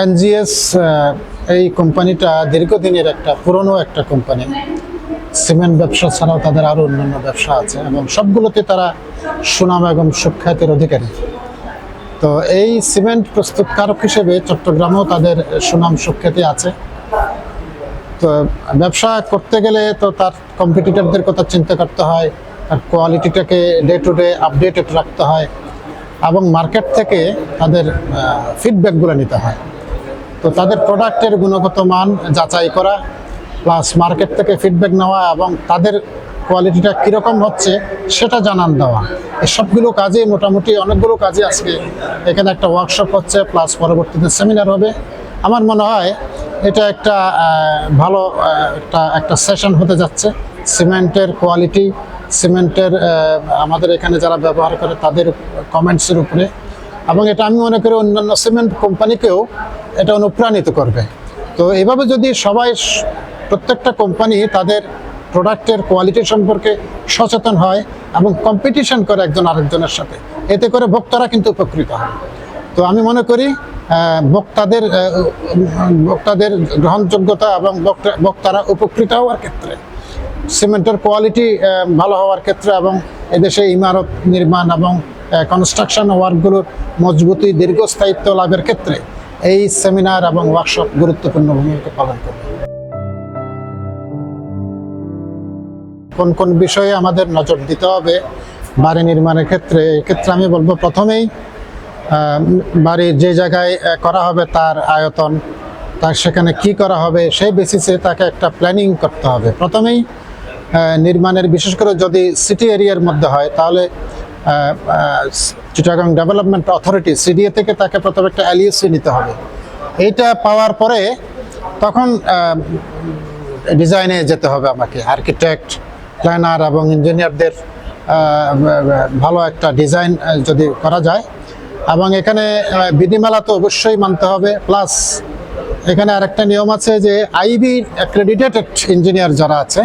NGS এই কোম্পানিটা দীর্ঘদিনের একটা পুরনো একটা কোম্পানি। সিমেন্ট ব্যবসা ছাড়াও তাদের আরও অন্যান্য ব্যবসা আছে এবং সবগুলোতে তারা সুনাম এবং সুখ্যাতির অধিকারী। তো এই সিমেন্ট প্রস্তুতকারক হিসেবে চট্টগ্রামেও তাদের সুনাম সুখ্যাতি আছে। তো ব্যবসা করতে গেলে তো তার কম্পিটিটরদের কথা চিন্তা করতে হয়, আর কোয়ালিটিটাকে ডে টু ডে আপডেটেড রাখতে হয় এবং মার্কেট থেকে তাদের ফিডব্যাকগুলো নিতে হয়। তো তাদের প্রোডাক্টের গুণগত মান যাচাই করা, প্লাস মার্কেট থেকে ফিডব্যাক নেওয়া এবং তাদের কোয়ালিটিটা কীরকম হচ্ছে সেটা জানান দেওয়া, এই সবগুলো কাজে মোটামুটি অনেকগুলো কাজে আজকে এখানে একটা ওয়ার্কশপ হচ্ছে, প্লাস পরবর্তীতে সেমিনার হবে। আমার মনে হয় এটা একটা ভালো একটা সেশন হতে যাচ্ছে। সিমেন্টের কোয়ালিটি, সিমেন্টের আমাদের এখানে যারা ব্যবহার করে তাদের কমেন্টসের উপরে, এবং এটা আমি মনে করি অন্যান্য সিমেন্ট কোম্পানিকেও এটা অনুপ্রাণিত করবে। তো এইভাবে যদি সবাই, প্রত্যেকটা কোম্পানি তাদের প্রোডাক্টের কোয়ালিটি সম্পর্কে সচেতন হয় এবং কম্পিটিশন করে একজন আরেকজনের সাথে, এতে করে ভোক্তারা কিন্তু উপকৃত হয়। তো আমি মনে করি ভোক্তাদের গ্রহণযোগ্যতা এবং ভোক্তারা উপকৃত হওয়ার ক্ষেত্রে, সিমেন্টের কোয়ালিটি ভালো হওয়ার ক্ষেত্রে এবং এদেশে ইমারত নির্মাণ এবং কনস্ট্রাকশন ওয়ার্কগুলোর মজবুতি, দীর্ঘস্থায়িত্ব লাভের ক্ষেত্রে এই সেমিনার এবং ওয়ার্কশপ গুরুত্বপূর্ণ ভূমিকা পালন করবে। কোন কোন বিষয়ে আমাদের নজর দিতে হবে বাড়ি নির্মাণের ক্ষেত্রে? এক্ষেত্রে আমি বলবো, প্রথমেই বাড়ি যে জায়গায় করা হবে তার আয়তন, তার সেখানে কি করা হবে সেই বেসিসে তাকে একটা প্ল্যানিং করতে হবে। প্রথমেই নির্মাণের, বিশেষ করে যদি সিটি এরিয়ার মধ্যে হয়, তাহলে চিটাগাং ডেভেলপমেন্ট অথরিটি সিডিএ থেকে তাকে প্রথমে একটা এলইসি নিতে হবে। এইটা পাওয়ার পরে তখন ডিজাইনে যেতে হবে আমাকে। আর্কিটেক্ট, প্ল্যানার এবং ইঞ্জিনিয়ারদের ভালো একটা ডিজাইন যদি করা যায়, এবং এখানে বিধিমালা তো অবশ্যই মানতে হবে। প্লাস এখানে আরেকটা নিয়ম আছে যে আইবি অ্যাক্রেডিটেড ইঞ্জিনিয়ার যারা আছে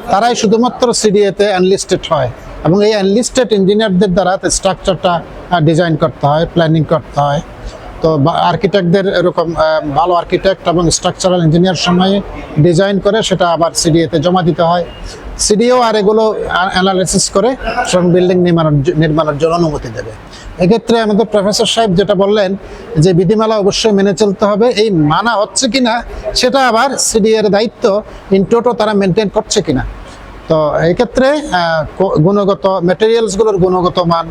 তারাই শুধুমাত্র সিডিএতে এনলিস্টেড হয়, এবং এই এনলিস্টেড ইঞ্জিনিয়ারদের দ্বারা স্ট্রাকচারটা ডিজাইন করতে হয়, প্ল্যানিং করতে হয়। তো আর্কিটেক্টদের এরকম ভালো আর্কিটেক্ট এবং স্ট্রাকচারাল ইঞ্জিনিয়ার সময়ে ডিজাইন করে সেটা আবার সিডিএতে জমা দিতে হয়। সিডিও আর এগুলো অ্যানালাইসিস করে স্ট্রং বিল্ডিং নির্মাণের জন্য অনুমতি দেবে। এক্ষেত্রে আমাদের প্রফেসর সাহেব যেটা বললেন যে বিধিমালা অবশ্যই মেনে চলতে হবে, এই মানা হচ্ছে কিনা সেটা আবার সিডিএর দায়িত্ব, ইনটোটো তারা মেনটেন করছে কিনা। তো এক্ষেত্রে গুণগত ম্যাটেরিয়ালসগুলোর গুণগত মান,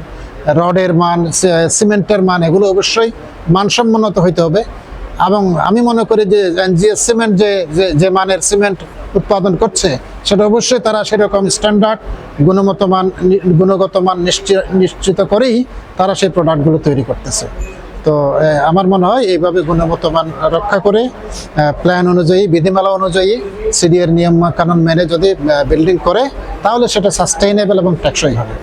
রডের মান, সিমেন্টের মান, এগুলো অবশ্যই মানসম্মত হইতে হবে। এবং আমি মনে করি যে এনজিএস সিমেন্ট যে মানের সিমেন্ট উৎপাদন করছে সেটা অবশ্যই তারা সেরকম স্ট্যান্ডার্ড গুণগত মান নিশ্চিত করেই তারা সেই প্রোডাক্টগুলো তৈরি করতেছে। তো আমার মনে হয় এইভাবে গুণগত মান রক্ষা করে প্ল্যান অনুযায়ী, বিধিমালা অনুযায়ী, সিডিএর নিয়ম কানুন মেনে যদি বিল্ডিং করে, তাহলে সেটা সাস্টেইনেবল এবং টেকসই হবে।